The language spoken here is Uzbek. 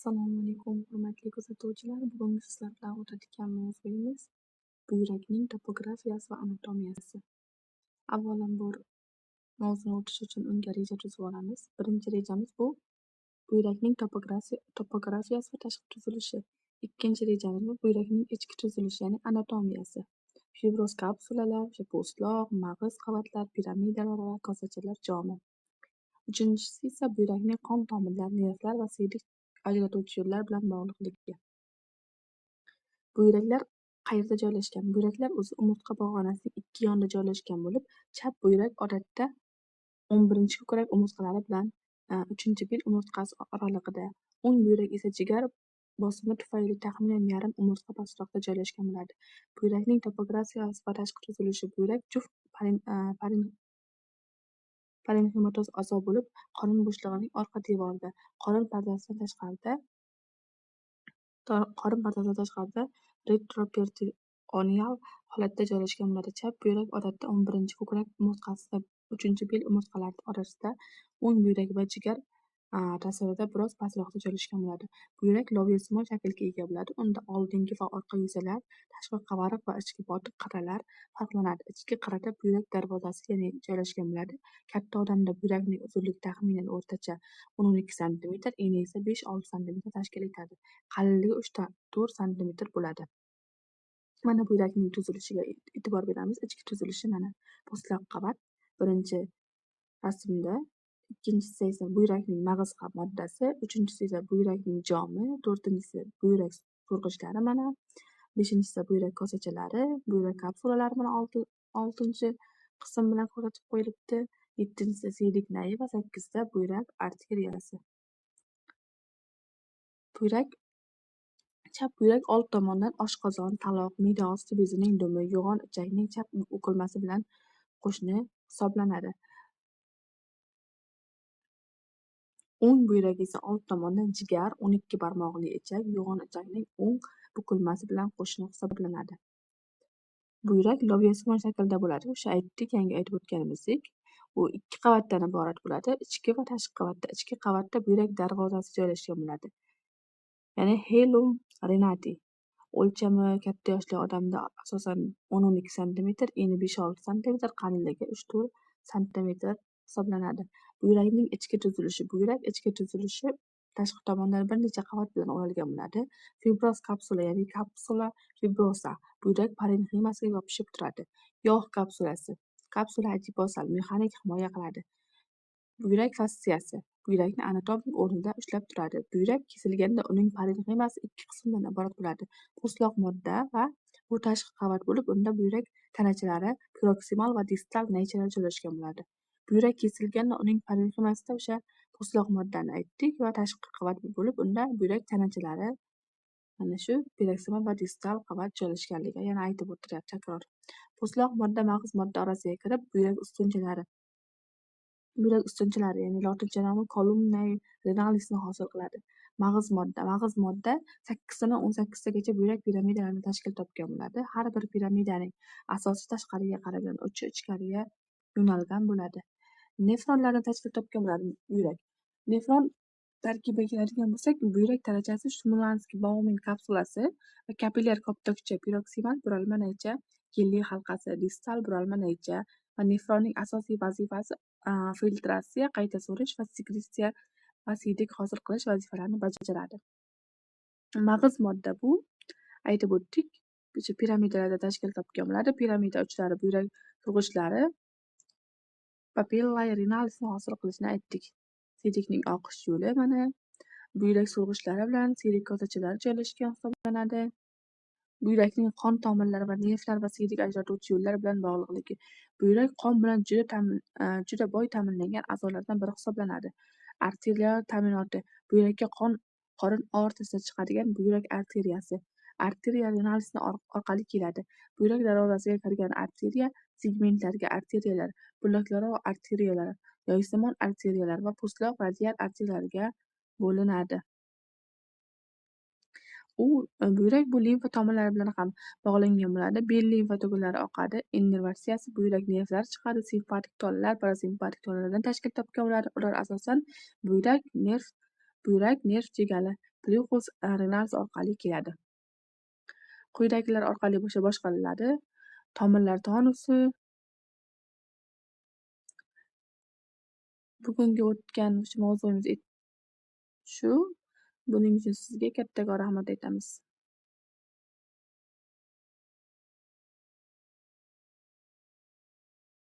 Assalomu alaykum, hurmatli kuzatuvchilar. Bugun sizlar bilan o'tadigan mavzuyimiz buyrakning topografiyasi va anatomiyasi. Avvalambor mavzuni o'tish uchun unga reja tuzib olamiz. Birinchi rejamiz bu buyrakning topografiyasi va tashqi tuzilishi. Ikkinchi rejamiz bu buyrakning ichki tuzilishi, ya'ni anatomiyasi. Fibroz kapsulalar, po'stloq, mag'iz qavatlar, piramidalar va kosachalar jomi. Uchinchisi esa buyrakning qon tomirlar, nervlar va siydik ajratuvchi yo'llar bilan bog'liqligi. Buyraklar qayerda joylashgan? Buyraklar o'zi umurtqa pog'onasining ikki yonida joylashgan bo'lib, chap buyrak odatda 11-ko'krak umurtqalari bilan 3-bil umurtqasi oralig'ida, o'ng buyrak esa jigar bosimi tufayli taxminan yarim umurtqa pastroqda joylashgan bo'ladi. Buyrakning topografiyasi va tashqi tuzilishi. Buyrak juft parenximatoz a'zo bo'lib, qorin bo'shlig'ining orqa devorida, qorin pardasidan tashqarida retroperitoneal holatda joylashgan bo'ladi. Chap buyrak odatda 11-ko'krak umurtqasi va 3-bil umurtqalar orasida, o'ng buyrak va jigar tasvirida biroz pastroqda joylashgan bo'ladi. Buyrak loviyasimon shaklga ega bo'ladi. Unda oldingi va orqa yuzalar, tashqi qavariq va ichki botiq qirralar farqlanadi. Ichki qirrada buyrak darvozasi joylashgan bo'ladi. Katta odamda buyrakning uzunligi taxminan o'rtacha 10-12 sm, eni esa 5-6 sm tashkil etadi. Qalinligi 3-4 sm bo'ladi. Mana buyrakning tuzilishiga e'tibor beramiz. Ichki tuzilishi mana po'stloq qavat birinchi rasmda, ikkinchisi esa buyrakning mag'iz moddasi, uchinchisi esa buyrakning jomi, to'rtinchisi buyrak so'rg'ichlari mana, beshinchisi esa buyrak kosachalari, buyrak kapsulalari mana oltinchi qism bilan ko'rsatib qo'yilibdi. Yettinchisi siydik nayi va sakkizida buyrak arteriyasi. Chap buyrak old tomondan oshqozon, taloq, me'da osti bezining dumi, yo'g'on ichakning chap o'kilmasi bilan qo'shni hisoblanadi. O'ng buyrak esa old tomondan jigar, 12 barmoqli ichak, yo'g'on ichakning o'ng bukilmasi bilan qo'shni hisoblanadi. Buyrak loviyasimon shaklda bo'ladi. O'sha aytdik, yangi aytib o'tganimizdek, u ikki qavatdan iborat bo'ladi. Ichki va tashqi qavatda. Ichki qavatda buyrak darvozasi joylashgan bo'ladi. Ya'ni helum renati. O'lchami katta yoshli odamda asosan 10-12 sm, eni 5-6 sm, qalinligi 3-4 sm hisoblanadi. Buyrakning ichki tuzilishi. Buyrak ichki tuzilishi tashqi tomondan bir necha qavat bilan o'ralgan bo'ladi. Fibroz kapsula, ya'ni kapsula fibrosa. Buyrak parenximasiga yopishib turadi. Yog' kapsulasi. Kapsula adipozal mexanik himoya qiladi. Buyrak fassiyasi. Buyrakni anatomik o'rnida ushlab turadi. Buyrak kesilganda uning parenximasi ikki qismdan iborat bo'ladi. Po'stloq modda va bu tashqi qavat bo'lib, unda buyrak tanachalari, proksimal va distal naychalar joylashgan bo'ladi. Buyrak kesilganda uning parenximasida o'sha po'stloq moddani aytdik va tashqi qavat bo'lib, unda buyrak tanachalari, mana shu proksimal va distal qavat joylashganligi yana aytib o'tiryapti takror. Po'stloq modda mag'iz modda orasiga kirib, buyrak ustunchalari, ya'ni lotincha nomi columnae renalisni hosil qiladi. Mag'iz modda 8 dan 18 tagacha buyrak piramidalarini tashkil topgan bo'ladi. Har bir piramidaning asosi tashqariga qaragan uchi ichkariga yo'nalgan bo'ladi. Nefronlarni tashkil topgan bo'ladi buyrak. Nefron tarkibiga keladigan bo'lsak, buyrak tanachasi Shmulanskiy Bauman kapsulasi va kapillyar koptokcha, proksimal buralma naycha, yelli halqasi, distal buralma naycha va nefronning asosiy vazifasi filtratsiya, qayta so'rish va sekresiya va siydik hosil qilish vazifalarini bajaradi. Mag'iz modda bu aytib o'tdik, piramidalarda tashkil topgan bo'ladi. Piramida uchlari buyrak so'rg'ichlari papillae renalisni hosil qilishini aytdik. Siydikning oqish yo'li mana buyrak so'rg'ichlari bilan siydik kosachalari joylashgan hisoblanadi. Buyrakning qon tomirlari va nervlar va siydik ajratuvchi yo'llar bilan bog'liqligi. Buyrak qon bilan juda boy ta'minlangan a'zolardan biri hisoblanadi. Arterial ta'minoti. Buyrakka qorin aortasidan chiqadigan buyrak arteriyasi. Arteriya renalisni orqali keladi. Buyrak darvozasiga kirgan arteriya segmentlarga arteriyalar, bo'laklaro arteriyalar, yoysimon arteriyalar va po'stloq radial arteriyalarga bo'linadi. Buyrak bu limfa tomirlari bilan ham bog'langan bo'ladi. Bel limfa to'g'onlari oqadi. Innervatsiyasi buyrak nervlari chiqadi. Simpatik tolalar parasimpatik tolalardan tashkil topgan bo'ladi. Ular asosan buyrak nerv chigali. glyukoz renals orqali keladi. Quyidagilar orqali boshqariladi. Tomirlar tonusi. Bugungi o'tgan mavzuimiz shu. Buning uchun sizga kattakon rahmat aytamiz.